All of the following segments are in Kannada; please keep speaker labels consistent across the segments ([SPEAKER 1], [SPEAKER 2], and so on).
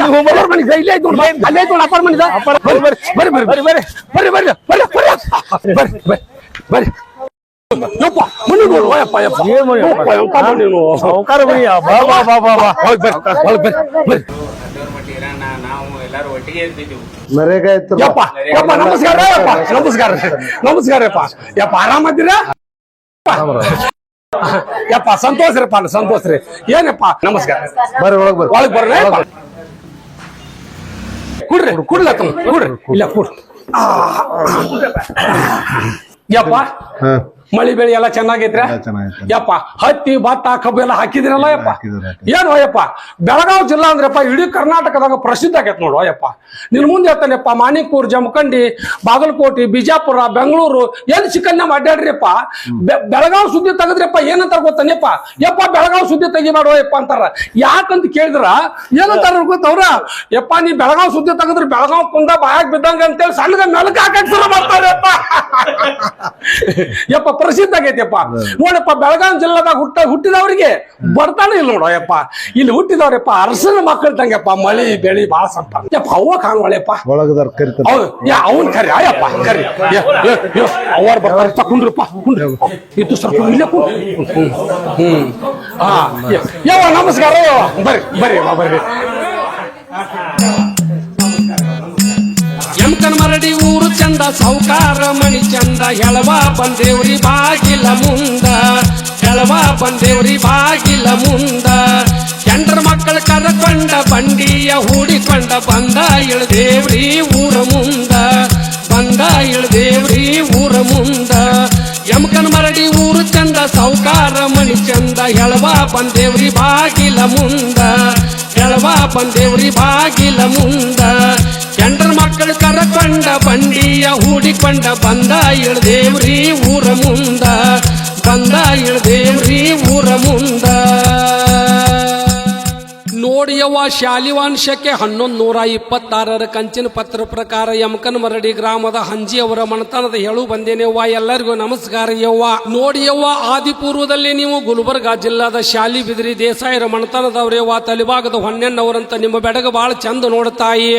[SPEAKER 1] ಮನೆ ಇಲ್ಲೇ ಐತ್ ನೋಡಿ ಅಲ್ಲೇ ಐತ್ ನೋಡಿ ಅಪಾರ್ಟ್ಮೆಂಟ್ ಬರ್ರಿ ಬರ್ರಿ ಬರ್ರಿ ಬರ್ರಿ ಬರ್ರಿ ಬರ್ರಿ ಬರ್ರಿ ಬರ್ರಿ ಬರ್ರಿ ಬರ್ರಿ ಬರ್ರಿ ಯಪ್ಪ ಮನೆ ನೋಡು ಯಪ್ಪ ಯಪ್ಪ ನೀನು ಸಾವುಕಾರ ಬರೀ ಬಾ ಬಾ ಬಾ ಬಾ ಬಾ ಹೋಗಿ ಬರ್ರಿ ಒಳಗೆ ಬರ್ರಿ ಬರ್ರಿ
[SPEAKER 2] ನಾವು ಎಲ್ಲಾರು ಒಟ್ಟಿಗೆ ಇರ್ತಿದ್ವಿ.
[SPEAKER 1] ಯಪ್ಪ ಯಪ್ಪ ನಮಸ್ಕಾರ ಯಪ್ಪ ನಮಸ್ಕಾರ ನಮಸ್ಕಾರ ಯಪ್ಪ ಯಪ್ಪ ಆರಾಮದ್ದೀರಾ ಯಪ್ಪ ಸಂತೋಷರಪ್ಪ ಸಂತೋಷ ರೀ ಏನಪ್ಪ ನಮಸ್ಕಾರ
[SPEAKER 3] ಬರ್ರಿ ಒಳಗ್ ಬರ್ರಿ
[SPEAKER 1] ಒಳಗ್ ಬರ್ರಿ ಕುಡ್ರಿ ಕುಡ್ಲ ಕುಡ್ರಿ ಇಲ್ಲ ಕುಡ್ರಿ ಯಪ್ಪ ಮಳಿ ಬೆಳಿ ಎಲ್ಲ ಚೆನ್ನಾಗೈತ್ರ ಯಪ್ಪ ಹತ್ತಿ ಭತ್ತ ಕಬ್ಬು ಎಲ್ಲ ಹಾಕಿದಿರಲ್ಲ ಯಪ್ಪ ಏನು ಯಪ್ಪ ಬೆಳಗಾವಿ ಜಿಲ್ಲಾ ಅಂದ್ರಪ್ಪ ಇಡೀ ಕರ್ನಾಟಕದಾಗ ಪ್ರಸಿದ್ಧ ಆಗೈತ್ ನೋಡು ಯಪ್ಪ ನಿನ್ ಮುಂದೆ ಹೇಳ್ತಾನೆಪ್ಪ ಮಾಣಿಕೂರ್ ಜಮಖಂಡಿ ಬಾಗಲಕೋಟೆ ಬಿಜಾಪುರ ಬೆಂಗಳೂರು ಏನ್ ಚಿಕನ್ನ ಅಡ್ಡಾಡ್ರಿಯಪ್ಪ ಬೆಳಗಾವಿ ಸುದ್ದಿ ತೆಗದ್ರಪ್ಪ ಏನಂತಾರ ಗೊತ್ತಾನೆಪ್ಪ ಯಪ್ಪ ಬೆಳಗಾವಿ ಸುದ್ದಿ ತೆಗಿಬೇಡ ಯಪ್ಪ ಅಂತಾರ ಯಾಕಂತ ಕೇಳಿದ್ರ ಏನಂತಾರ ಗೊತ್ತವ್ರ ಯಪ್ಪ ನೀ ಬೆಳಗಾವಿ ಸುದ್ದಿ ತೆಗದ್ರ ಬೆಳಗಾವ್ ಕುಂದ ಬಾಯಾಗ ಬಿದ್ದಂಗ ಅಂತೇಳಿ ಸಣ್ಣಗ ಮೆಲಕ ಹಾಕಕ್ ಶುರು ಮಾಡ್ತಾರಪ್ಪ ಯಪ್ಪ ಪ್ರಸಿದ್ಧ ಆಗೈತಿಯಪ್ಪ ನೋಡಪ್ಪ ಬೆಳಗಾವಿ ಜಿಲ್ಲಾದಾಗ ಹುಟ್ಟಿದವರಿಗೆ ಬರ್ತಾನೆ ಇಲ್ಲ ನೋಡ ಯಪ್ಪ ಇಲ್ಲಿ ಹುಟ್ಟಿದವ್ರಪ್ಪ ಅರಸನ ಮಕ್ಕಳು ತಂಗಪ್ಪ ಮಳಿ ಬೆಳಿ ಬಾಳ ಸಂಪಾದ ಯಪ್ಪ ಅವ್ವ ಕಾಣುವಳೆಪ್ಪ ಅವನ್ ಕರಿ ಆಯಪ್ಪ ಕರಿ ಅವ್ರ ಬರ್ತಾರೆ ತಕೊಂಡ್ರಪ್ಪ ಕುಂಡ್ರಿ ಇದು ಸ್ವಲ್ಪ ಇಲ್ಲೇ ಯವ್ವ ನಮಸ್ಕಾರ ಬರ್ರಿ ಬರ್ರಿ ಬರ್ರಿ
[SPEAKER 4] ಯಮಕನ ಮರಡಿ ಊರು ಚಂದ ಸೌಕಾರ ಮಣಿ ಚಂದ ಹೆಳವ ಬಂದೇವ್ರಿ ಬಾಗಿಲ ಮುಂದ ಹೆಳವ ಬಂದೇವ್ರಿ ಬಾಗಿಲ ಮುಂದ ಎಂಟರ ಮಕ್ಕಳ ಕರಕೊಂಡ ಬಂಡಿಯ ಹೂಡಿಕೊಂಡ ಬಂದ ಇಳ್ದೇವ್ರಿ ಊರ ಮುಂದ ಬಂದ ಇಳ್ದೇವ್ರಿ ಊರ ಮುಂದ ಯಮಕನ ಮರಡಿ ಊರು ಚಂದ ಸೌಕಾರ ಮಣಿ ಚಂದ ಹೆಳವ ಬಂದೇವ್ರಿ ಬಾಗಿಲ ಮುಂದ ಹೆಳವ ಬಂದೇವ್ರಿ ಬಾಗಿಲ ಮುಂದ ಎಂಟರ ಮಕ್ಕಳು ಕರಕೊಂಡ ಬಂಡಿಯ ಹೂಡಿಕೊಂಡ ಬಂದ ಇಳ್ದೇವ್ರಿ ಊರ ಮುಂದ ಬಂದ ಇಳ್ದೇವ್ರಿ ಊರ ಮುಂದ ನೋಡಿಯವ್ವ ಶಾಲಿವಾಂಶಕ್ಕೆ 1126 ಕಂಚಿನ ಪತ್ರ ಪ್ರಕಾರ ಯಮಕನ ಮರಡಿ ಗ್ರಾಮದ ಹಂಜಿಯವರ ಮಣತನದ ಹೇಳು ಬಂದೇನೆವ್ವ ಎಲ್ಲರಿಗೂ ನಮಸ್ಕಾರ ಯವ್ವ ನೋಡಿಯವ್ವ ಆದಿಪೂರ್ವದಲ್ಲಿ ನೀವು ಗುಲ್ಬರ್ಗಾ ಜಿಲ್ಲಾದ ಶಾಲಿ ಬಿದ್ರಿ ದೇಸಾಯರ ಮಣತನದವ್ರೇವ್ವ ತಲಿಭಾಗದ ಹೊನ್ನೆಣ್ಣವರಂತ ನಿಮ್ಮ ಬೆಡಗ ಬಾಳ ಚಂದ ನೋಡ್ತಾಯಿ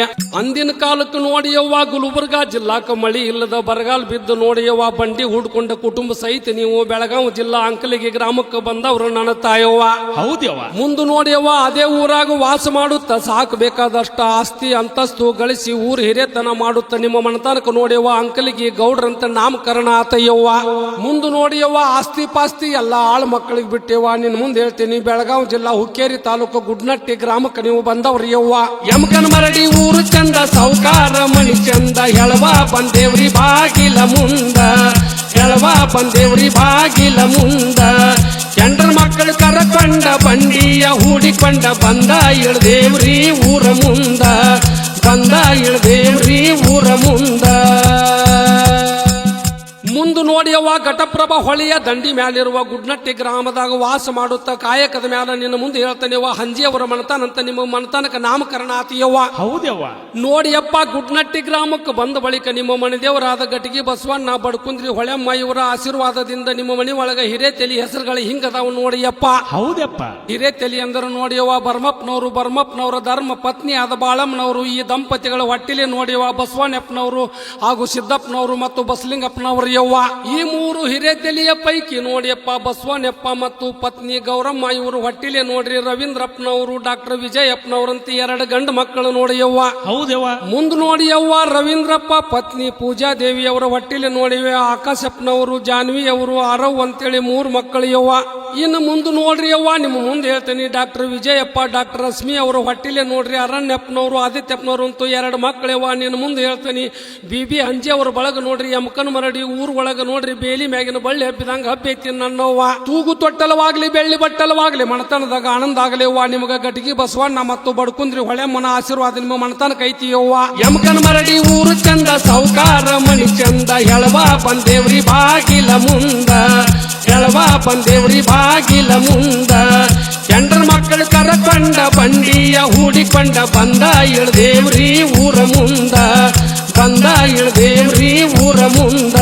[SPEAKER 4] ಅಂದಿನ ಕಾಲಕ್ಕೆ ನೋಡಿಯವ್ವ ಗುಲ್ಬರ್ಗಾ ಜಿಲ್ಲಾಕ ಮಳಿ ಇಲ್ಲದ ಬರಗಾಲ ಬಿದ್ದು ನೋಡಿಯವ್ವ ಬಂಡಿ ಹೂಡ್ಕೊಂಡ ಕುಟುಂಬ ಸಹಿತ ನೀವು ಬೆಳಗಾವಿ ಜಿಲ್ಲಾ ಅಂಕಲಿಗೆ ಗ್ರಾಮಕ್ಕೆ ಬಂದವರು ನನ್ನ ತಾಯವ್ವ
[SPEAKER 2] ಹೌದವ್ವ
[SPEAKER 4] ಮುಂದೆ ನೋಡಿಯವ್ವ ಅದೇ ಊರಾಗ ವಾಸ ಮಾಡುತ್ತ ಸಾಕಬೇಕಾದಷ್ಟ ಆಸ್ತಿ ಅಂತಸ್ತು ಗಳಿಸಿ ಊರು ಹಿರೇತನ ಮಾಡುತ್ತ ನಿಮ್ಮ ಮನತನಕ ನೋಡಿಯವ್ವ ಅಂಕಲಿಗೆ ಗೌಡ್ರಂತ ನಾಮಕರಣ ಆತಯ್ಯವ್ವ ಮುಂದೆ ನೋಡಿಯವ್ವ ಆಸ್ತಿ ಪಾಸ್ತಿ ಎಲ್ಲ ಆಳ್ ಮಕ್ಕಳಿಗೆ ಬಿಟ್ಟೆವ್ವ ನಿನ್ ಮುಂದೆ ಹೇಳ್ತೀನಿ ಬೆಳಗಾವಿ ಜಿಲ್ಲಾ ಹುಕ್ಕೇರಿ ತಾಲೂಕು ಗುಡ್ನಟ್ಟಿ ಗ್ರಾಮಕ್ಕೆ ನೀವು ಬಂದವ್ರಿ ಯವ್ವ ಯಮಕನ ಮರಡಿ ಊರು ಚಂದ ಸೌಕಾರ ಮಣಿ ಚಂದ ಹೆಳವ ಬಂದೇವ್ರಿ ಬಾಗಿಲ ಮುಂದ ಹೆಳವ ಬಂದೇವ್ರಿ ಬಾಗಿಲ ಮುಂದ ಎಂಟರ ಮಕ್ಕಳು ಕರಕೊಂಡ ಬಂಡಿಯ ಹೂಡಿಕೊಂಡ ಬಂದ ಇಳ್ದೇವ್ರಿ ಊರ ಮುಂದ ಬಂದ ಇಳ್ದೇವ್ರಿ ಊರ ಮುಂದ ಮುಂದೆ ನೋಡಿಯವ್ವ ಘಟಪ್ರಭಾ ಹೊಳೆಯ ದಂಡಿ ಮ್ಯಾಲಿರುವ ಗುಡ್ನಟ್ಟಿ ಗ್ರಾಮದಾಗ ವಾಸ ಮಾಡುತ್ತ ಕಾಯಕದ ಮ್ಯಾಲ ನಿನ್ನ ಮುಂದೆ ಹೇಳ್ತಾನೆವ್ವ ಹಂಜಿಯವರ ಮನತಾನಂತ ನಿಮ್ಮ ಮನತಾನಕ ನಾಮಕರಣ ಆತಿಯವ್ವ
[SPEAKER 2] ಹೌದವ್ವ
[SPEAKER 4] ನೋಡಿಯಪ್ಪ ಗುಡ್ನಟ್ಟಿ ಗ್ರಾಮಕ್ಕೆ ಬಂದ ಬಳಿಕ ನಿಮ್ಮ ಮನೆದೇವರಾದ ಗಟಿಗಿ ಬಸವಣ್ಣ ಬಡ್ಕುಂದ್ರಿ ಹೊಳೆಮ್ಮ ಇವರ ಆಶೀರ್ವಾದದಿಂದ ನಿಮ್ಮ ಮನೆ ಒಳಗ ಹಿರೇತೆಲಿ ಹೆಸರುಗಳು ಹಿಂಗದಾವ ನೋಡಿಯಪ್ಪ
[SPEAKER 2] ಹೌದಪ್ಪ
[SPEAKER 4] ಹಿರೇತೆಲಿ ಅಂದರು ನೋಡಿಯವ್ವ ಬರ್ಮಪ್ಪನವರ ಧರ್ಮ ಪತ್ನಿ ಆದ ಬಾಳಮ್ಮನವರು ಈ ದಂಪತಿಗಳ ಹೊಟ್ಟಿಲೆ ನೋಡಿಯವ್ವ ಬಸವಣ್ಣಪ್ಪನವರು ಹಾಗೂ ಸಿದ್ದಪ್ಪನವರು ಮತ್ತು ಬಸಲಿಂಗಪ್ಪನವರು ಯವ್ವ ಈ ಮೂರು ಹಿರೇತೆಲಿಯ ಪೈಕಿ ನೋಡಿಯಪ್ಪ ಬಸವಣ್ಣಪ್ಪ ಮತ್ತು ಪತ್ನಿ ಗೌರಮ್ಮ ಇವರು ಹೊಟ್ಟಿಲೆ ನೋಡ್ರಿ ರವೀಂದ್ರಪ್ಪನವರು ಡಾಕ್ಟರ್ ವಿಜಯಪ್ಪನವರಂತ 2 ಗಂಡು ಮಕ್ಕಳು ನೋಡಿಯವ್ವ
[SPEAKER 2] ಹೌದವ್ವ
[SPEAKER 4] ಮುಂದ್ ನೋಡಿಯವ್ವ ರವೀಂದ್ರಪ್ಪ ಪತ್ನಿ ಪೂಜಾದೇವಿ ಅವರ ಹೊಟ್ಟಿಲೆ ನೋಡಿವೆ ಆಕಾಶಪ್ಪನವರು ಜಾನ್ವಿ ಅವರು ಅರವ್ ಅಂತೇಳಿ 3 ಮಕ್ಕಳು ಯವ್ವ ಇನ್ನು ಮುಂದೆ ನೋಡ್ರಿ ಯವ್ವ ನಿಮ್ಮ ಮುಂದೆ ಹೇಳ್ತೇನೆ ಡಾಕ್ಟರ್ ವಿಜಯಪ್ಪ ಡಾಕ್ಟರ್ ರಶ್ಮಿ ಅವರು ಹೊಟ್ಟಿಲೆ ನೋಡ್ರಿ ಅರಣ್ಯಪ್ಪನವರು ಆದಿತ್ಯಪ್ಪನವರು ಅಂತೂ 2 ಮಕ್ಕಳವ್ವ ನಿನ್ನ ಮುಂದೆ ಹೇಳ್ತೇನೆ ಬಿಬಿ ಅಂಜಿ ಅವ್ರ ಬಳಗ ನೋಡ್ರಿ ಯಮಕನ ಮರಡಿ ಊರ್ ಒಳಗ ನೋಡ್ರಿ ಬೇಲಿ ಮ್ಯಾಗಿನ ಬಳ್ಳಿ ಹಬ್ಬಿದಂಗ ಹಬ್ಬೈತಿ ನನ್ನವ್ವ ತೂಗು ತೊಟ್ಟಲವಾಗ್ಲಿ ಬೆಳ್ಳಿ ಬಟ್ಟಲವಾಗ್ಲಿ ಮಣತನದಾಗ ಆನಂದ ಆಗಲಿವ್ವ ನಿಮಗ ಗಟಿಗಿ ಬಸವಣ್ಣ ಮತ್ತು ಬಡ್ಕುಂದ್ರಿ ಹೊಳೆಮ್ಮನ ಆಶೀರ್ವಾದ ನಿಮ್ಮ ಮಣತನ ಕೈತಿಯವ್ವ ಯಮಕನ ಮರಡಿ ಊರು ಚಂದ ಸೌಕಾರ ಮಣಿ ಚಂದ ಹೆಳವ ಬಂದೇವ್ರಿ ಬಾಗಿಲ ಮುಂದ ಹೆಳವ ಬಂದೇವ್ರಿ ಬಾಗಿಲ ಮುಂದ ಎಂಟರ ಮಕ್ಕಳು ಕರಕೊಂಡ ಬಂಡಿಯ ಹೂಡಿಕೊಂಡ ಬಂದ ಇಳ್ದೇವ್ರಿ ಊರ ಮುಂದ ಬಂದ ಇಳ್ದೇವ್ರಿ ಊರ ಮುಂದ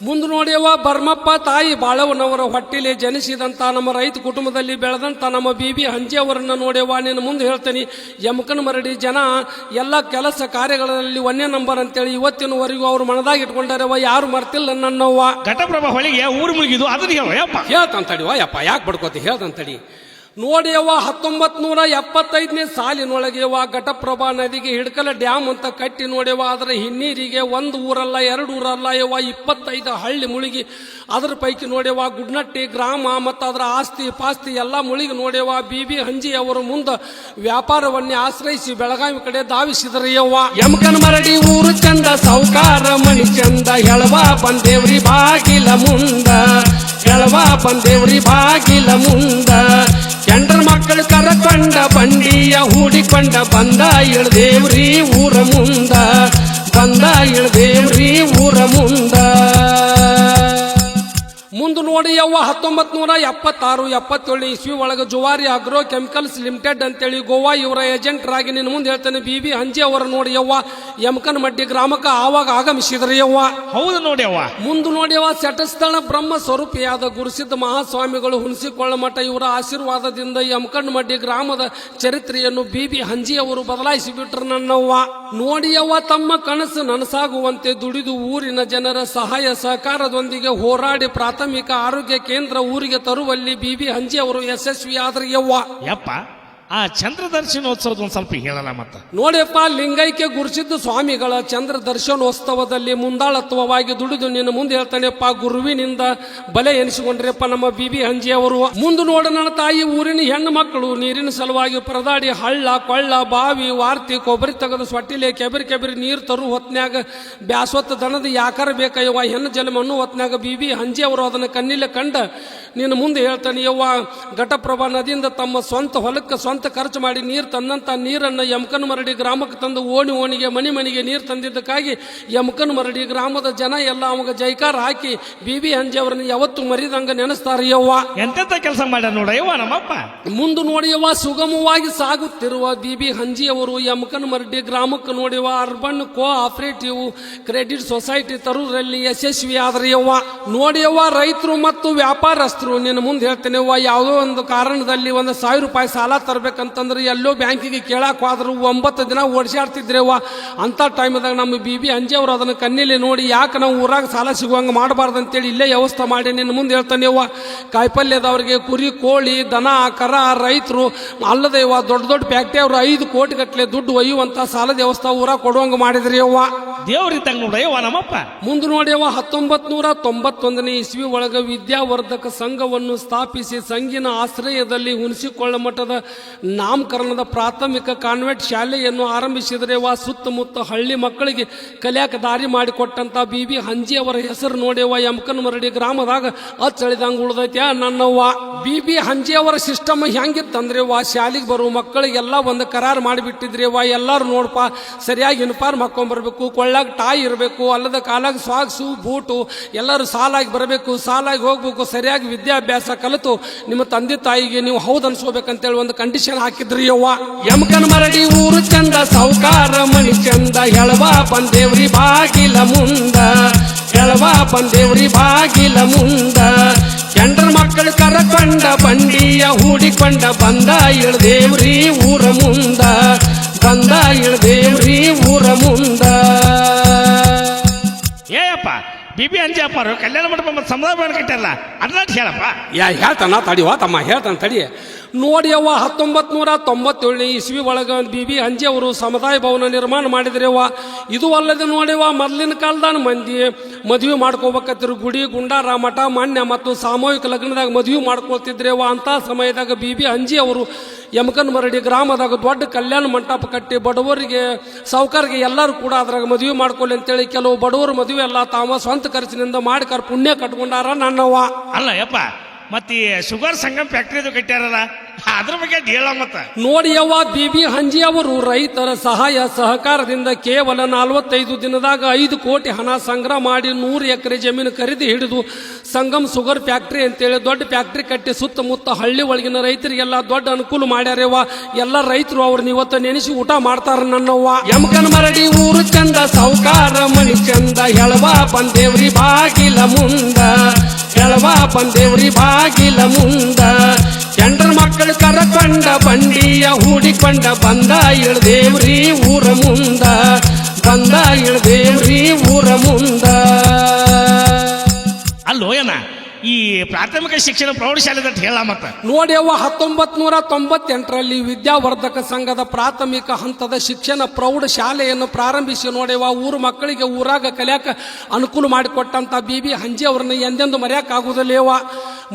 [SPEAKER 4] ಮುಂದೆ ನೋಡಿಯವ್ವ ಬರ್ಮಪ್ಪ ತಾಯಿ ಬಾಳವನವರ ಹೊಟ್ಟಿಲೆ ಜನಿಸಿದಂತ ನಮ್ಮ ರೈತ ಕುಟುಂಬದಲ್ಲಿ ಬೆಳೆದಂತ ನಮ್ಮ ಬಿಬಿ ಹಂಜಿ ಅವರನ್ನ ನೋಡ್ಯವ್ವ ನಿನ್ನ ಮುಂದೆ ಹೇಳ್ತೀನಿ. ಯಮಕನ ಮರಡಿ ಜನ ಎಲ್ಲ ಕೆಲಸ ಕಾರ್ಯಗಳಲ್ಲಿ 1ನೇ ನಂಬರ್ ಅಂತೇಳಿ ಇವತ್ತಿನವರೆಗೂ ಅವ್ರು ಮನದಾಗ ಇಟ್ಕೊಂಡಾರವ್ವ, ಯಾರು ಮರ್ತಿಲ್ಲ ನನ್ನವ್ವ.
[SPEAKER 3] ಘಟಪ್ರಭಾ ಹೊಳಿಗೆ ಊರು ಮುಳುಗಿದು ಅದನ್ನ ಹೇಳಪ್ಪ.
[SPEAKER 4] ಹೇಳ್ತಂತಡಿವ ಯಪ್ಪ, ಯಾಕೆ ಬಡ್ಕೋತಿ ಹೇಳ್ತಂತಡಿ. ನೋಡಿಯವ್ವ 1975ನೇ ಸಾಲಿನೊಳಗೆ ಘಟಪ್ರಭಾ ನದಿಗೆ ಹಿಡ್ಕಲ ಡ್ಯಾಮ್ ಅಂತ ಕಟ್ಟಿ ನೋಡ್ಯವ. ಅದರ ಹಿನ್ನೀರಿಗೆ 1 ಊರಲ್ಲ 2 ಊರಲ್ಲ ಯವ್ವ 25 ಹಳ್ಳಿ ಮುಳುಗಿ. ಅದ್ರ ಪೈಕಿ ನೋಡ್ಯವ ಗುಡ್ನಟ್ಟಿ ಗ್ರಾಮ ಮತ್ತು ಅದರ ಆಸ್ತಿ ಪಾಸ್ತಿ ಎಲ್ಲ ಮುಳುಗಿ ನೋಡ್ಯವ. ಬಿಬಿ ಹಂಜಿ ಅವರು ಮುಂದೆ ವ್ಯಾಪಾರವನ್ನೇ ಆಶ್ರಯಿಸಿ ಬೆಳಗಾವಿ ಕಡೆ ಧಾವಿಸಿದರು ಯವ್ವ. ಯಮಕನ ಮರಡಿ ಊರು ಚಂದ, ಸೌಕಾರ ಮಣಿ ಚಂದ, ಎಳವ ಬಂದೇವ್ರಿ ಬಾಗಿಲ ಮುಂದ, ಎಳವ ಬಂದೇವ್ರಿ ಬಾಗಿಲ ಮುಂದ. ಎಂಡ್ರ ಮಕ್ಕಳು ಕರಕೊಂಡ ಬಂಡಿಯ ಹೂಡಿಕೊಂಡ ಬಂದ ಇಳ್ದೇವ್ರಿ ಊರ ಮುಂದ, ಬಂದ ಇಳ್ದೇವ್ರಿ ಊರ ಮುಂದ. ಮುಂದೆ ನೋಡಿ ಯವ್ವ 1976-77 ಇಸ್ವಿ ಒಳಗೆ ಜುವಾರಿ ಅಗ್ರೋ ಕೆಮಿಕಲ್ಸ್ ಲಿಮಿಟೆಡ್ ಅಂತೇಳಿ ಗೋವಾ ಇವರ ಏಜೆಂಟರಾಗಿ ನಿನ್ನ ಮುಂದೆ ಹೇಳ್ತಾನೆ ಬಿಬಿ ಹಂಜಿ ಅವರ ನೋಡಿ ಯವ್ವ ಯಮಕನ ಮಡ್ಡಿ ಗ್ರಾಮಕ್ಕೆ ಆವಾಗ ಆಗಮಿಸಿದ್ರು ಯವ್ವ.
[SPEAKER 3] ಹೌದು ನೋಡ್ಯವ್ವ.
[SPEAKER 4] ಮುಂದೆ ನೋಡ್ಯವ್ವ ಸೆಟಸ್ಥಳ ಬ್ರಹ್ಮ ಸ್ವರೂಪಿಯಾದ ಗುರುಸಿದ್ಧ ಮಹಾಸ್ವಾಮಿಗಳು ಹುಣಸಿಕೊಳ್ಳ ಮಠ ಇವರ ಆಶೀರ್ವಾದದಿಂದ ಯಮಕನ ಮಡ್ಡಿ ಗ್ರಾಮದ ಚರಿತ್ರೆಯನ್ನು ಬಿಬಿ ಹಂಜಿ ಅವರು ಬದಲಾಯಿಸಿ ಬಿಟ್ರು ನನ್ನವ್ವ. ನೋಡಿಯವ್ವ ತಮ್ಮ ಕನಸು ನನಸಾಗುವಂತೆ ದುಡಿದು ಊರಿನ ಜನರ ಸಹಾಯ ಸಹಕಾರದೊಂದಿಗೆ ಹೋರಾಡಿ ಪ್ರಾಥಮಿಕ ಆರೋಗ್ಯ ಕೇಂದ್ರ ಊರಿಗೆ ತರುವಲ್ಲಿ ಬಿಬಿ ಹಂಜಿ ಅವರು ಯಶಸ್ವಿಯಾದ್ರು ಯವ್ವ.
[SPEAKER 3] ಯಪ್ಪ ಆ ಚಂದ್ರ ದರ್ಶನೋತ್ಸವದ ಒಂದ್ ಸ್ವಲ್ಪ ಹೇಳಲ್ಲ ಮತ್ತ.
[SPEAKER 4] ನೋಡಿಯಪ್ಪ ಲಿಂಗೈಕ್ಯ ಗುರುಸಿದ್ಧ ಸ್ವಾಮಿಗಳ ಚಂದ್ರ ದರ್ಶನೋತ್ಸವದಲ್ಲಿ ಮುಂದಾಳತ್ವವಾಗಿ ದುಡಿದು ನಿನ್ನ ಮುಂದೆ ಹೇಳ್ತಾನೆಪ್ಪ. ಗುರುವಿನಿಂದ ಬಲೆ ಎನಿಸಿಕೊಂಡ್ರಪ್ಪ ನಮ್ಮ ಬಿಬಿ ಹಂಜಿ ಅವರು. ಮುಂದೆ ನೋಡ ನನ್ನ ತಾಯಿ ಊರಿನ ಹೆಣ್ಣು ಮಕ್ಕಳು ನೀರಿನ ಸಲುವಾಗಿ ಪರದಾಡಿ ಹಳ್ಳ ಕೊಳ್ಳ ಬಾವಿ ವಾರ್ತಿ ಕೊಬ್ಬರಿ ತೆಗೆದು ಸೊಟ್ಟಿಲೆ ಕೆಬರಿ ನೀರು ತರು ಹೊತ್ನ್ಯಾಗ ಬ್ಯಾಸೊತ್ತ ದನದ ಯಾಕಾರ ಬೇಕಯ್ಯವ್ವ ಹೆಣ್ಣು ಜನ್ಮ ಅನ್ನೋ ಹೊತ್ನ್ಯಾಗ ಬಿಬಿ ಹಂಜಿ ಅವರು ಅದನ್ನು ಕಣ್ಣಿಲೆ ಕಂಡ ನಿನ್ನ ಮುಂದೆ ಹೇಳ್ತಾನೆ ಯವ್ವ. ಘಟಪ್ರಭಾ ನದಿಯಿಂದ ತಮ್ಮ ಸ್ವಂತ ಹೊಲಕ್ಕೆ ಸ್ವಂತ ಖರ್ಚು ಮಾಡಿ ನೀರು ತಂದಂತ ನೀರನ್ನು ಯಮಕನ ಮರಡಿ ಗ್ರಾಮಕ್ಕೆ ತಂದು ಓಣಿಗೆ ಮನೆಗೆ ನೀರು ತಂದಿದ್ದಕ್ಕಾಗಿ ಯಮಕನ ಮರಡಿ ಗ್ರಾಮದ ಜನ ಎಲ್ಲ ಅವಾಗ ಜೈಕಾರ ಹಾಕಿ ಬಿಬಿ ಹಂಜಿ ಅವರನ್ನು ಯಾವತ್ತು ಮರಿದಂಗ ನೆನೆಸ್ತಾರ ಯವ್ವ.
[SPEAKER 3] ಎಂತೆಂತ ಕೆಲಸ ಮಾಡ್ಯಾರ ನೋಡಯ್ಯವ್ವ ನಮ್ಮಪ್ಪ.
[SPEAKER 4] ಮುಂದೆ ನೋಡಿಯವ್ವ ಸುಗಮವಾಗಿ ಸಾಗುತ್ತಿರುವ ಬಿಬಿ ಹಂಜಿ ಅವರು ಯಮಕನ ಮರಡಿ ಗ್ರಾಮಕ್ಕೆ ನೋಡಿವ ಅರ್ಬನ್ ಕೋಆಪರೇಟಿವ್ ಕ್ರೆಡಿಟ್ ಸೊಸೈಟಿ ತರುವುದರಲ್ಲಿ ಯಶಸ್ವಿ ಆದ್ರೆ ಯವ್ವ. ನೋಡಿಯವ್ವ ರೈತರು ಮತ್ತು ವ್ಯಾಪಾರಸ್ಥರು ನಿನ್ನ ಮುಂದೆ ಹೇಳ್ತೇನೆ ಯಾವುದೋ ಒಂದು ಕಾರಣದಲ್ಲಿ ₹1,000 ಸಾಲ ತರಬೇಕಂತಂದ್ರೆ ಎಲ್ಲೋ ಬ್ಯಾಂಕಿಗೆ ಕೇಳಕ್ ಹೋದ್ರು 9 ದಿನ ಓಡಿಸಾಡ್ತಿದ್ರೇವ. ಅಂತ ಟೈಮ್ದಾಗ ನಮ್ಮ ಬಿಬಿ ಹಂಜಿ ಅವರು ಅದನ್ನ ಕಣ್ಣಿಲೆ ನೋಡಿ ಯಾಕೆ ನಾವು ಊರಾಗ ಸಾಲ ಸಿಗುವಂಗ ಮಾಡಬಾರ್ದು ಅಂತೇಳಿ ಇಲ್ಲೇ ವ್ಯವಸ್ಥೆ ಮಾಡಿ ನಿನ್ನ ಮುಂದೆ ಹೇಳ್ತಾನೆವ್ವ. ಕಾಯಿಪಲ್ಯದವ್ರಿಗೆ ಕುರಿ ಕೋಳಿ ದನ ಕರ ರೈತರು ಅಲ್ಲದೆ ದೊಡ್ಡ ಫ್ಯಾಕ್ಟ್ರಿ ಅವರು 5 ಕೋಟಿ ಗಟ್ಟಲೆ ದುಡ್ಡು ಒಯ್ಯುವಂತ ಸಾಲದ ವ್ಯವಸ್ಥೆ ಊರಾಗ ಕೊಡುವಂಗ ಮಾಡಿದ್ರಿ ಅವ್ವ.
[SPEAKER 3] ದೇವ್ರಿದ್ದಂಗ ನೋಡಯ್ಯವ್ವ ನಮ್ಮಪ್ಪ.
[SPEAKER 4] ಮುಂದೆ ನೋಡ್ಯವ್ವ 1991ನೇ ಇಸ್ವಿ ಒಳಗೆ ವಿದ್ಯಾವರ್ಧಕ ಸಂಘವನ್ನು ಸ್ಥಾಪಿಸಿ ಸಂಘಿನ ಆಶ್ರಯದಲ್ಲಿ ಹುಣಸಿಕೊಳ್ಳ ಮಠದ ನಾಮಕರಣದ ಪ್ರಾಥಮಿಕ ಕಾನ್ವೆಂಟ್ ಶಾಲೆಯನ್ನು ಆರಂಭಿಸಿದರೆ ಸುತ್ತಮುತ್ತ ಹಳ್ಳಿ ಮಕ್ಕಳಿಗೆ ಕಲಿಯಾಕ ದಾರಿ ಮಾಡಿಕೊಟ್ಟಂತ ಬಿಬಿ ಹಂಜಿ ಅವರ ಹೆಸರು ನೋಡ್ಯವ್ವ ಯಮಕನ ಮರಡಿ ಗ್ರಾಮದಾಗ ಅಚ್ಚಳಿದಂಗ ಉಳ್ದೈತ್ಯಾ ನನ್ನವ್ವ. ಬಿಬಿ ಹಂಜಿ ಅವರ ಸಿಸ್ಟಮ್ ಹೆಂಗಿತ್ತಂದ್ರೆ ಶಾಲೆಗೆ ಬರುವ ಮಕ್ಕಳಿಗೆಲ್ಲ ಒಂದು ಕರಾರು ಮಾಡಿಬಿಟ್ಟಿದ್ರಿ ಎಲ್ಲಾರು ನೋಡಪ್ಪ ಸರಿಯಾಗಿ ಯೂನಿಫಾರ್ಮ್ ಹಾಕೊಂಡ್ಬರ್ಬೇಕು, ಕೊಳ್ಳಾಗ ಟಾಯ್ ಇರಬೇಕು, ಅಲ್ಲದ ಕಾಲಾಗ ಸಾಕ್ಸು ಬೂಟು, ಎಲ್ಲರೂ ಸಾಲಾಗಿ ಬರಬೇಕು, ಸಾಲಾಗಿ ಹೋಗ್ಬೇಕು, ಸರಿಯಾಗಿ ವಿದ್ಯಾಭ್ಯಾಸ ಕಲಿತು ನಿಮ್ಮ ತಂದೆ ತಾಯಿಗೆ ನೀವು ಹೌದು ಅನ್ಸ್ಕೋಬೇಕಂತೇಳಿ ಒಂದು ಕಂಡೀಷನ್ ಹಾಕಿದ್ರಿ ಯವ್ವ. ಯಮಕನ ಮರಡಿ ಊರು ಚಂದ, ಸೌಕಾರ ಮಣಿ ಚಂದ, ಎಳವ ಬಂದೇವ್ರಿ ಬಾಗಿಲ ಮುಂದ, ಎಳವ ಬಂದೇವ್ರಿ ಬಾಗಿಲ ಮುಂದ. ಎಂಡ್ರ ಮಕ್ಕಳು ಕರಕೊಂಡ ಬಂಡಿಯ ಹೂಡಿಕೊಂಡ ಬಂದ ಇಳ್ದೇವ್ರಿ ಊರ ಮುಂದ, ಬಂದ ಇಳ್ದೇವ್ರಿ ಊರ ಮುಂದ.
[SPEAKER 3] ಏಯಪ್ಪ ಬಿಬಿ ಹಂಜಿ ಅಪ್ಪಾರು ಕಲ್ಯಾಣ ಮಂಟಪ ಮತ್ತು ಸಮುದಾಯ ಭವನ ಕಟ್ಟಾರಲ್ಲ ಅದನ್ನ ಹೇಳಪ್ಪ.
[SPEAKER 4] ಹೇಳ್ತಾನ ತಡಿವಾ ತಮ್ಮ ಹೇಳ್ತಾನ ತಡಿ. ನೋಡಿಯವ್ವ 1997ನೇ ಇಸ್ವಿ ಒಳಗ ಬಿಬಿ ಹಂಜಿ ಅವರು ಸಮುದಾಯ ಭವನ ನಿರ್ಮಾಣ ಮಾಡಿದ್ರವ್ವ. ಇದು ಅಲ್ಲದೆ ನೋಡಿವ ಮೊದಲಿನ ಕಾಲದ ಮಂದಿ ಮದುವೆ ಮಾಡ್ಕೋಬೇಕತ್ತಿರು ಗುಡಿ ಗುಂಡಾರ ಮಠ ಮಾನ್ಯ ಮತ್ತು ಸಾಮೂಹಿಕ ಲಗ್ನದಾಗ ಮದುವೆ ಮಾಡ್ಕೊಳ್ತಿದ್ರೇವ. ಅಂತ ಸಮಯದಾಗ ಬಿಬಿ ಹಂಜಿ ಅವರು ಯಮಕನ ಮರಡಿ ಗ್ರಾಮದಾಗ ದೊಡ್ಡ ಕಲ್ಯಾಣ ಮಂಟಪ ಕಟ್ಟಿ ಬಡವರಿಗೆ ಸಾವುಕಾರಿಗೆ ಎಲ್ಲರೂ ಕೂಡ ಅದ್ರಾಗ ಮದುವೆ ಮಾಡ್ಕೊಳ್ಳಿ ಅಂತೇಳಿ ಕೆಲವು ಬಡವರು ಮದುವೆ ಎಲ್ಲ ತಾವ ಸ್ವಂತ ಖರ್ಚಿನಿಂದ ಮಾಡಿಕಾರ ಪುಣ್ಯ ಕಟ್ಕೊಂಡಾರ ನನ್ನವ್ವ.
[SPEAKER 3] ಅಲ್ಲ ಯಪ್ಪ ಮತ್ತೆ ಶುಗರ್ ಸಂಗಮ್ ಫ್ಯಾಕ್ಟ್ರಿದು ಕಟ್ಟ್ಯಾರಲ್ಲ ಅದ್ರ ಬಗ್ಗೆ ಹೇಳ ಮತ್ತ
[SPEAKER 4] ನೋಡಿ ಯವ್ವ, ಬಿಬಿ ಹಂಜಿ ಅವರು ರೈತರ ಸಹಾಯ ಸಹಕಾರದಿಂದ ಕೇವಲ 45 ದಿನದಾಗ 5 ಕೋಟಿ ಹಣ ಸಂಗ್ರಹ ಮಾಡಿ 100 ಎಕರೆ ಜಮೀನು ಖರೀದಿ ಹಿಡಿದು ಸಂಗಮ್ ಶುಗರ್ ಫ್ಯಾಕ್ಟ್ರಿ ಅಂತೇಳಿ ದೊಡ್ಡ ಫ್ಯಾಕ್ಟ್ರಿ ಕಟ್ಟಿ ಸುತ್ತಮುತ್ತ ಹಳ್ಳಿ ಒಳಗಿನ ರೈತರಿಗೆಲ್ಲ ದೊಡ್ಡ ಅನುಕೂಲ ಮಾಡ್ಯಾರವ್ವ. ಎಲ್ಲ ರೈತರು ಅವ್ರನ್ನ ಇವತ್ತು ನೆನೆಸಿ ಊಟ ಮಾಡ್ತಾರ ನನ್ನವ್ವ. ಯಮಕನ್ ಮರಡಿ ಊರು ಚಂದ, ಸೌಕಾರ ಮಣಿ ಚಂದ, ಹೆಳವ ಬಂದೇವ್ರಿ ಬಾಗಿಲ ಮುಂದ, ಹೆಳವ ಬಂದೇವ್ರಿ ಬಾಗಿಲ ಮುಂದ. ಎಂಡ್ರ ಮಕ್ಕಳು ಕರಕೊಂಡ ಬಂಡಿಯ ಹೂಡಿಕೊಂಡ ಬಂದ ಇಳ್ದೇವ್ರಿ ಊರ ಮುಂದ, ಬಂದ ಇಳ್ದೇವ್ರಿ ಊರ ಮುಂದ.
[SPEAKER 3] ಅಲ್ಲೋ ಏನ ಈ ಪ್ರಾಥಮಿಕ ಶಿಕ್ಷಣ ಪ್ರೌಢಶಾಲೆ ಅಂತ ಹೇಳ ಮತ್ತ
[SPEAKER 4] ನೋಡಿ ಅವ್ವ, 1998ರಲ್ಲಿ ವಿದ್ಯಾವರ್ಧಕ ಸಂಘದ ಪ್ರಾಥಮಿಕ ಹಂತದ ಶಿಕ್ಷಣ ಪ್ರೌಢಶಾಲೆಯನ್ನು ಪ್ರಾರಂಭಿಸಿ ನೋಡ್ಯವ ಊರು ಮಕ್ಕಳಿಗೆ ಊರಾಗ ಕಲಿಯಾಕ ಅನುಕೂಲ ಮಾಡಿಕೊಟ್ಟಂತ ಬಿಬಿ ಹಂಜಿ ಅವ್ರನ್ನ ಎಂದೆಂದು ಮರೆಯಕ್ ಆಗುದಿಲ್ಲವ.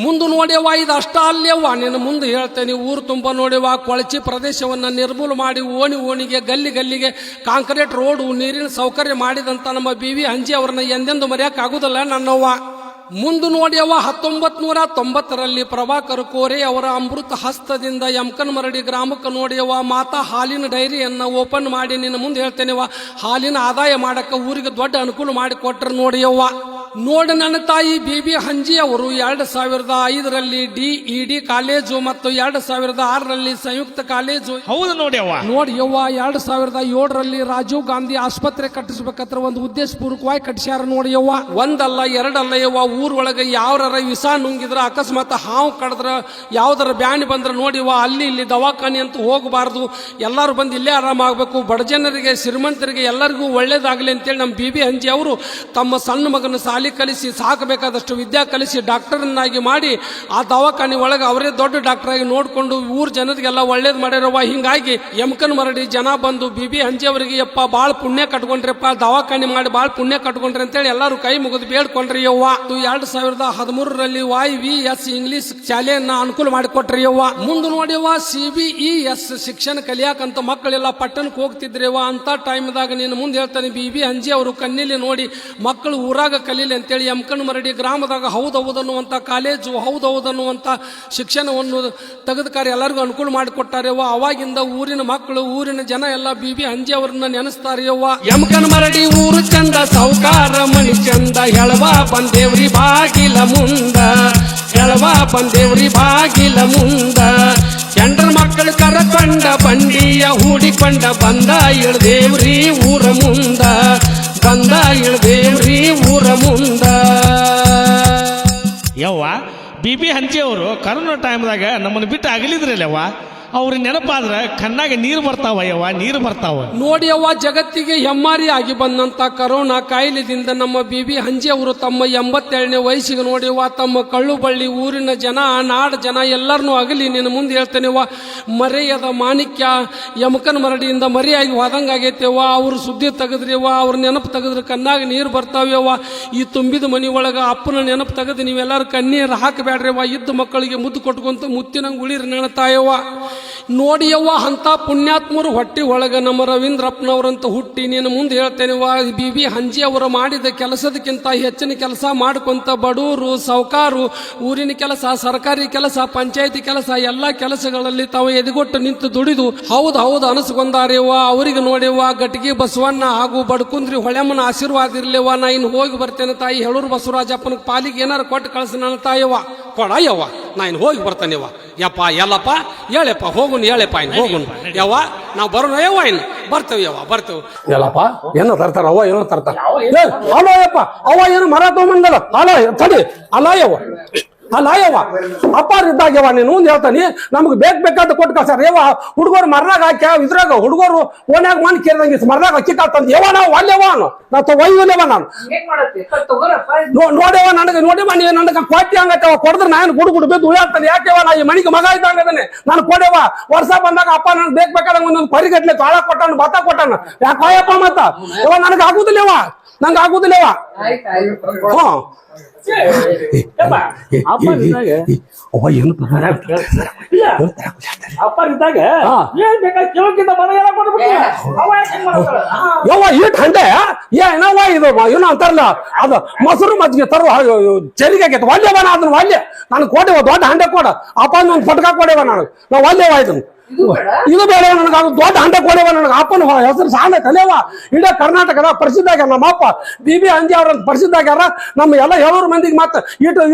[SPEAKER 4] ಮುಂದೆ ನೋಡ್ಯವ, ಇದು ಅಷ್ಟ ಅಲ್ಲೇವ್ವ, ನೀನು ಮುಂದೆ ಹೇಳ್ತೇನೆ. ಊರು ತುಂಬ ನೋಡ್ಯವ, ಕೊಳಚಿ ಪ್ರದೇಶವನ್ನ ನಿರ್ಮೂಲ ಮಾಡಿ ಓಣಿಗೆ ಗಲ್ಲಿ ಗಲ್ಲಿಗೆ ಕಾಂಕ್ರೀಟ್ ರೋಡು ನೀರಿನ ಸೌಕರ್ಯ ಮಾಡಿದಂತ ನಮ್ಮ ಬಿಬಿ ಹಂಜಿ ಅವ್ರನ್ನ ಎಂದೆಂದು ಮರೆಯಕ್ ಆಗುದಿಲ್ಲ ನನ್ನವ್ವ. ಮುಂದೆ ನೋಡ್ಯವ, 1990ರಲ್ಲಿ ಪ್ರಭಾಕರ್ ಕೋರೆ ಅವರ ಅಮೃತ ಹಸ್ತದಿಂದ ಯಮಕನ್ ಮರಡಿ ಗ್ರಾಮಕ್ಕೆ ನೋಡ್ಯವ ಮಾತಾ ಹಾಲಿನ ಡೈರಿಯನ್ನ ಓಪನ್ ಮಾಡಿ ನಿನ್ನ ಮುಂದೆ ಹೇಳ್ತೇನೆವ, ಹಾಲಿನ ಆದಾಯ ಮಾಡಕ್ಕೆ ಊರಿಗೆ ದೊಡ್ಡ ಅನುಕೂಲ ಮಾಡಿಕೊಟ್ರು ನೋಡ್ಯವ್ವ. ನೋಡಿ ನನ್ನ ತಾಯಿ ಬಿಬಿ ಹಂಜಿ ಅವರು 2005ರಲ್ಲಿ DED ಕಾಲೇಜು ಮತ್ತು 2006ರಲ್ಲಿ ಸಂಯುಕ್ತ ಕಾಲೇಜು.
[SPEAKER 3] ಹೌದು ನೋಡ್ಯವ್ವ.
[SPEAKER 4] ನೋಡಿ ಯವ್ವ, 2007ರಲ್ಲಿ ರಾಜೀವ್ ಗಾಂಧಿ ಆಸ್ಪತ್ರೆ ಕಟ್ಟಿಸ್ಬೇಕಂದ್ರೆ ಒಂದು ಉದ್ದೇಶಪೂರ್ವಕವಾಗಿ ಕಟ್ಟಿಸ್ಯಾರ ನೋಡಿ ಯವ್ವ. ಒಂದಲ್ಲ ಎರಡಲ್ಲ ಯವ್ವ, ಊರೊಳಗೆ ಯಾವ್ದಾರ ವಿಷ ನುಂಗಿದ್ರ ಅಕಸ್ಮಾತ್ ಹಾವು ಕಡದ್ರ ಯಾವ್ದಾರ ಬ್ಯಾನಿ ಬಂದ್ರ ನೋಡಿವ ಅಲ್ಲಿ ಇಲ್ಲಿ ದವಾಖಾನೆ ಅಂತ ಹೋಗಬಾರ್ದು, ಎಲ್ಲರೂ ಬಂದು ಇಲ್ಲೇ ಆರಾಮಾಗಬೇಕು, ಬಡ ಜನರಿಗೆ ಶ್ರೀಮಂತರಿಗೆ ಎಲ್ಲರಿಗೂ ಒಳ್ಳೇದಾಗಲಿ ಅಂತೇಳಿ ನಮ್ಮ ಬಿಬಿ ಹಂಜಿ ಅವರು ತಮ್ಮ ಸಣ್ಣ ಮಗನ ಸಾಲಿ ಕಲಿಸಿ ಸಾಕಬೇಕಾದಷ್ಟು ವಿದ್ಯಾ ಕಲಿಸಿ ಡಾಕ್ಟರ್ನಾಗಿ ಮಾಡಿ ಆ ದವಾಖಾನೆ ಒಳಗೆ ಅವರೇ ದೊಡ್ಡ ಡಾಕ್ಟರ್ ಆಗಿ ನೋಡ್ಕೊಂಡು ಊರ್ ಜನರಿಗೆಲ್ಲ ಒಳ್ಳೇದು ಮಾಡ್ಯಾರವ್ವ. ಹಿಂಗಾಗಿ ಯಮಕನ್ ಮರಡಿ ಜನ ಬಂದು ಬಿಬಿ ಹಂಜಿ ಅವರಿಗೆ ಯಪ್ಪ ಭಾಳ ಪುಣ್ಯ ಕಟ್ಕೊಂಡ್ರಪ್ಪ, ದವಾಖಾನೆ ಮಾಡಿ ಭಾಳ ಪುಣ್ಯ ಕಟ್ಕೊಂಡ್ರಿ ಅಂತೇಳಿ ಎಲ್ಲರೂ ಕೈ ಮುಗಿದು ಬೇಡ್ಕೊಂಡ್ರಿ ಯವ್ವ. 2013ರಲ್ಲಿ YVS ಇಂಗ್ಲಿಷ್ ಶಾಲೆಯನ್ನ ಅನುಕೂಲ ಮಾಡಿಕೊಟ್ರಿ ಯವ್ವ. ಮುಂದೆ ನೋಡ್ಯವ್ವ, CBES ಶಿಕ್ಷಣ ಕಲಿಯಾಕಂತ ಮಕ್ಕಳೆಲ್ಲ ಪಟ್ಟಣಕ್ಕೆ ಹೋಗ್ತಿದ್ರಿವ. ಅಂತ ಟೈಮ್ದಾಗ ನೀನು ಮುಂದೆ ಹೇಳ್ತಾನೆ ಬಿಬಿ ಹಂಜಿ ಅವರು ಕಣ್ಣಿಲಿ ನೋಡಿ ಮಕ್ಕಳು ಊರಾಗ ಕಲೀಲಿ ಅಂತೇಳಿ ಯಮಕನ್ ಮರಡಿ ಗ್ರಾಮದಾಗ ಹೌದನ್ನುವಂತ ಕಾಲೇಜು ಹೌದನ್ನುವಂತ ಶಿಕ್ಷಣವನ್ನು ತೆಗೆದುಕಾರ ಎಲ್ಲರಿಗೂ ಅನುಕೂಲ ಮಾಡಿಕೊಟ್ಟಾರೆವ್ವ. ಅವಾಗಿಂದ ಊರಿನ ಮಕ್ಕಳು ಊರಿನ ಜನ ಎಲ್ಲ ಬಿಬಿ ಹಂಜಿ ಅವ್ರನ್ನ ನೆನೆಸ್ತಾರೆಯವ್ವ. ಯಮಕನ್ ಮರಡಿ ಊರು ಚಂದ, ಸೌಕಾರ ಮಣಿ ಚಂದ, ಹೆಳವ ಬಂದೇವ್ರಿ ಬಾಗಿಲ ಮುಂದ, ಹೆಳವ ಬಂದೇವ್ರಿ ಬಾಗಿಲ ಮುಂದ. ಎಂಡ್ರ ಮಕ್ಕಳು ಕರಕೊಂಡ ಬಂಡಿಯ ಹೂಡಿಕೊಂಡ ಬಂದ ಇಳ್ದೇವ್ರಿ ಊರ ಮುಂದ, ಬಂದ ಇಳ್ದೇವ್ರಿ ಊರ ಮುಂದ.
[SPEAKER 3] ಯವ್ವ, ಬಿಬಿ ಹಂಜಿ ಅವರು ಕರೋನಾ ಟೈಮ್ದಾಗ ನಮ್ಮನ್ನು ಬಿಟ್ಟು ಅಗಲಿದ್ರಲ್ಲವ್ವ, ಅವ್ರ ನೆನಪಾದ್ರ ಕಣ್ಣಾಗ ನೀರು ಬರ್ತಾವ ಯವ್ವ, ನೀರು ಬರ್ತಾವ.
[SPEAKER 4] ನೋಡಿ ಅವ್ವ, ಜಗತ್ತಿಗೆ ಹೆಮ್ಮಾರಿ ಆಗಿ ಬಂದಂತ ಕರೋನಾ ಕಾಯಿಲೆದಿಂದ ನಮ್ಮ ಬಿಬಿ ಹಂಜಿ ಅವರು ತಮ್ಮ 87ನೇ ವಯಸ್ಸಿಗೆ ನೋಡಿವ ತಮ್ಮ ಕಳ್ಳು ಬಳ್ಳಿ ಊರಿನ ಜನ ನಾಡ ಜನ ಎಲ್ಲರನ್ನೂ ಅಗಲಿ ನಿನ್ನ ಮುಂದೆ ಹೇಳ್ತೇನೆವ್ವ. ಮರೆಯದ ಮಾಣಿಕ್ಯ ಯಮಕನ್ ಮರಡಿಯಿಂದ ಮರೆಯಾಗಿ ಹೋದಂಗಾಗೈತೆವ್ವ. ಅವ್ರ ಸುದ್ದಿ ತೆಗೆದ್ರಿವ್ವ, ಅವ್ರ ನೆನಪು ತೆಗೆದ್ರೆ ಕಣ್ಣಾಗ ನೀರು ಬರ್ತಾವ್ಯವ್ವ. ಈ ತುಂಬಿದ ಮನಿ ಒಳಗ ಅಪ್ಪನ ನೆನಪು ತೆಗೆದು ನೀವೆಲ್ಲರೂ ಕಣ್ಣೀರು ಹಾಕಬೇಡ್ರಿವ್ವ. ಇದ್ದ ಮಕ್ಕಳಿಗೆ ಮುದ್ದು ಕೊಟ್ಕೊಂತ ಮುತ್ತಿನಂಗೆ ಉಳಿರಿ ನೆನತಾಯವ್ವ. ನೋಡಿಯವ್ವ, ಅಂತ ಪುಣ್ಯಾತ್ಮರು ಹೊಟ್ಟಿ ಒಳಗ ನಮ್ಮ ರವೀಂದ್ರಪ್ಪನವರಂತ ಹುಟ್ಟಿ ನೀನು ಮುಂದೆ ಹೇಳ್ತೇನೆವ್ವ. ಬಿಬಿ ಹಂಜಿ ಅವರು ಮಾಡಿದ ಕೆಲಸದಕ್ಕಿಂತ ಹೆಚ್ಚಿನ ಕೆಲಸ ಮಾಡ್ಕೊಂತ ಬಡವರು ಸೌಕಾರು ಊರಿನ ಕೆಲಸ ಸರ್ಕಾರಿ ಕೆಲಸ ಪಂಚಾಯತಿ ಕೆಲಸ ಎಲ್ಲಾ ಕೆಲಸಗಳಲ್ಲಿ ತಾವು ಎದೆಗೊಟ್ಟು ನಿಂತು ದುಡಿದು ಹೌದು ಅನಸ್ಕೊಂಡಾರೆವ್ವ. ಅವರಿಗೆ ನೋಡಿವ್ವ, ಗಟ್ಟಿಗೆ ಬಸವಣ್ಣ ಹಾಗೂ ಬಡ್ಕುಂದ್ರಿ ಹೊಳೆಮ್ಮನ ಆಶೀರ್ವಾದ ಇರ್ಲಿವ್ವ. ನಾ ಇನ್ನು ಹೋಗಿ ಬರ್ತೇನೆ ತಾಯಿ, ಹೇಳೂರು ಬಸವರಾಜಪ್ಪನ ಪಾಲಿಗೆ ಏನಾರು ಕೊಟ್ಟು ಕಳ್ಸ ನನ್ನ ತಾಯವ್ವ. ಕೊಡಯ್ಯವ್ವ, ನಾ ಇನ್ನು ಹೋಗಿ ಬರ್ತೇನೆವ್ವ. ಯಪ್ಪ ಎಲ್ಲಪ್ಪ ಹೇಳಪ್ಪ, ಹೋಗುನ್ ಹೇಳಪ್ಪ, ಇನ್ನು ಹೋಗುನ್ ಯವ್ವ, ನಾವು ಬರೋಣ ಯವ್ವ, ಇನ್ನು ಬರ್ತೇವೆ ಯವ್ವ, ಬರ್ತೇವೆ ಎಲ್ಲಪ್ಪ. ಏನೋ ತರ್ತಾರ ಅವ್ವ, ಏನೋ ತರ್ತಾರ. ಅಲೋ ಯಪ್ಪ, ಅವ್ವ ಏನು ಮರ ತಗೊಂಬಂದಲ್ಲ, ಅಲೋ ತಡಿ, ಅಲ್ಲ ಯವ್ವ, ಅಲ್ಲ ಯವ್ವ, ಅಪ್ಪಾರಿದ್ದಾಗ್ಯವ ನೀನು ಮುಂದೆ ಹೇಳ್ತಾನಿ. ನಮ್ಗೆ ಬೇಕಾದ ಕೊಟ್ಟು ಕಳ್ಸಾರ ಯವ್ವ. ಹುಡುಗರು ಮರ್ನಾಗ ಹಾಕ್ಯ ಇದ್ರಾಗ ಹುಡುಗರು ಓನ್ಯಾಗ ಮಣ್ಣು ಕೇಳ್ದಂಗೆ ಮರ್ನಾಗ ಅಕ್ಕಿ ಕಾಳ್ತಂದು ಯವ್ವ. ನಾವು ಅಲ್ಲೇವ ನಾವು ಒಯ್ಯಲೇವ ನಾನು ನೋಡ್ಯವ. ನನಗೆ ನೋಡಿವ ನೀವು ನನಗೆ ಕೊಟ್ಟಿ ಹಂಗತ್ತವ, ಕೊಡಿದ್ರೆ ನಾನು ಗುಡು ಬಿದ್ದು ಉಳಿಯಾಡ್ತಾನೆ. ಯಾಕೆವ ನಾ ಈ ಮನಿಗೆ ಮಗ ಇದ್ದಂಗ ಅದನ್ನೇ ನಾನು ಕೊಡೆವ. ವರ್ಷ ಬಂದಾಗ ಅಪ್ಪ ನನಗೆ ಬೇಕಾದಂಗ ಒಂದೊಂದು ಪರಿಗಟ್ಲೆ ಕಾಳ ಕೊಟ್ಟಾನ, ಭತ್ತ ಕೊಟ್ಟಾನ. ಯಾಕೆ ಹೋಯಪ್ಪ ಮತ್ತ ಯವ್ವ, ನನಗೆ ಆಗುದಿಲ್ಲವ.
[SPEAKER 1] ನಂಗೆ ಆಗುದಿಲ್ಲವ ಹ್ಮ್ ಅವ ಏನು
[SPEAKER 5] ಅಪ್ಪ ಇದ್ದಾಗ ಏನ್ ಬೇಕಾದ್ರೆ ಕೇಳಕ್ಕಿಂತ ಮನೆ ಎಲ್ಲ ಕೊಟ್ಬಿಟ್ಟು ಅವ ಯಾಕೆ ಹಿಂಗ್ ಮಾಡ್ತಾಳ?
[SPEAKER 1] ಯವ್ವ ಈಟ್ ಹಂಡೆ ಏನವ ಇದು ಏನೋ ಅಂತಾರಲ್ಲ ಅದು ಮೊಸರು ಮಜ್ಜಿಗೆ ತರುವ ಚರಿಗೆ ಆಗೈತೆ ಒಲ್ಲೆವ ಅದನ್ನ ಒಲ್ಲೆ ನಾನು ಕೊಡೆವ ದೊಡ್ಡ ಹಂಡೆ ಕೊಡ ಅಪ್ಪ ನಾನು ಪಟ್ಕ ಕೊಡೆವ ನಾನು ಒಲ್ಲೆವ ಆಯ್ತು ಇದು ಬೇಡ ನನಗೆ ಅದು ದೊಡ್ಡ ಹಂಡೆ ಕೊಡೆವ ನನಗೆ ಅಪ್ಪನ ಹೆಸರು ಸಾಲ ಕಲೆಯವ ಇಡೀ ಕರ್ನಾಟಕದ ಪ್ರಸಿದ್ಧ ಆಗ್ಯಾರ ನಮ್ಮ ಅಪ್ಪ BB ಅಂಜಿ ಅವ್ರ ಪ್ರಸಿದ್ಧ ಆಗ್ಯಾರ ನಮ್ಮ ಎಲ್ಲ 700 ಮಂದಿಗೆ ಮತ್ತೆ ಇಟ್ಟು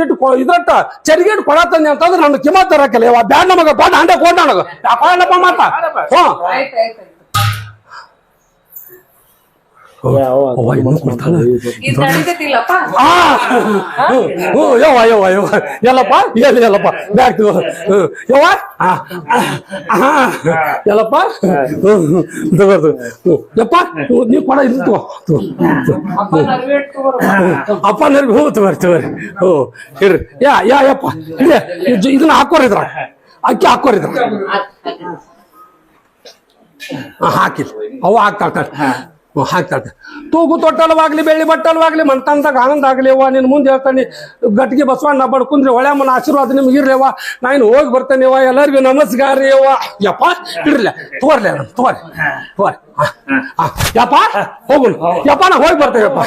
[SPEAKER 1] ಇದ್ರಟ್ಟ ಚರಿಗೆ ಕೊಡತ್ತಂದೆ ಅಂತಂದ್ರೆ ನನ್ನ ಕಿಮ್ಮತ್ ತರಕಲೆಯವ ಬ್ಯಾಡ ನಮಗ ದೊಡ್ಡ ಹಂಡೆ ಕೊಡ ನನಗ ಯಾಕಪ್ಪ ಮಾತ ಎಲ್ಲಪ್ಪ ಎಲ್ಲಪ್ಪ ಬ್ಯಾಗ್ ಯವ್ವ ಎಲ್ಲಪ್ಪ ತಗೋದು ಯಪ್ಪ ನೀವು ಕೊಡ ಇದು ಅಪ್ಪ ನರ್ಗೆ ತಗೋರಿ ಹ್ಞೂ ಇರ್ರಿ ಯಪ್ಪ ಇದನ್ನ ಹಾಕೋರಿದ್ರ ಅಕ್ಕಿ ಹಾಕೋರಿದ್ರ ಹಾಕಿಲ್ಲ ಅವ ಹಾಕ್ತಾಳ ಹಾಕ್ತಾಳೆ ತೂಗು ತೊಟ್ಟಲವಾಗ್ಲಿ ಬೆಳ್ಳಿ ಬಟ್ಟಲವಾಗ್ಲಿ ಮಂತಂದಾಗ ಆನಂದ ಆಗ್ಲಿ ಅವ್ವ ನಿನ್ ಮುಂದೆ ಹೇಳ್ತಾನೆ ಗಟ್ಟಿಗೆ ಬಸವಣ್ಣ ಬಡ್ಕುಂದ್ರಿ ಒಳ್ಳೆಮ್ಮನ ಆಶೀರ್ವಾದ ನಿಮ್ಗೆ ಇರ್ಲಿವ ನಾನು ಹೋಗಿ ಬರ್ತೇನೆ ಅವ್ವ ಎಲ್ಲರಿಗೂ ನಮಸ್ಕಾರ ರೀ ಅವ್ವ ಯಪ್ಪ ಇಡ್ರಲ್ಲ ತೋರ್ಲಿ ತೋರಿ ಯಪ್ಪ ಹೋಗುನ್ ಯಪ್ಪ ನಾ ಹೋಗಿ ಬರ್ತೇವಪ್ಪ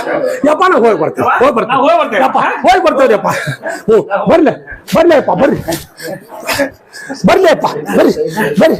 [SPEAKER 1] ಯಪ್ಪ ನಾ ಹೋಗಿ ಬರ್ತೇವೆ ಯಪ್ಪ ಹೋಗಿ ಬರ್ತೇವ್ರಿ ಯಪ್ಪ ಹ್ಞೂ ಬರ್ಲಿ ಅಪ್ಪ ಬರ್ರಿ ಅಪ್ಪ ಬರ್ರಿ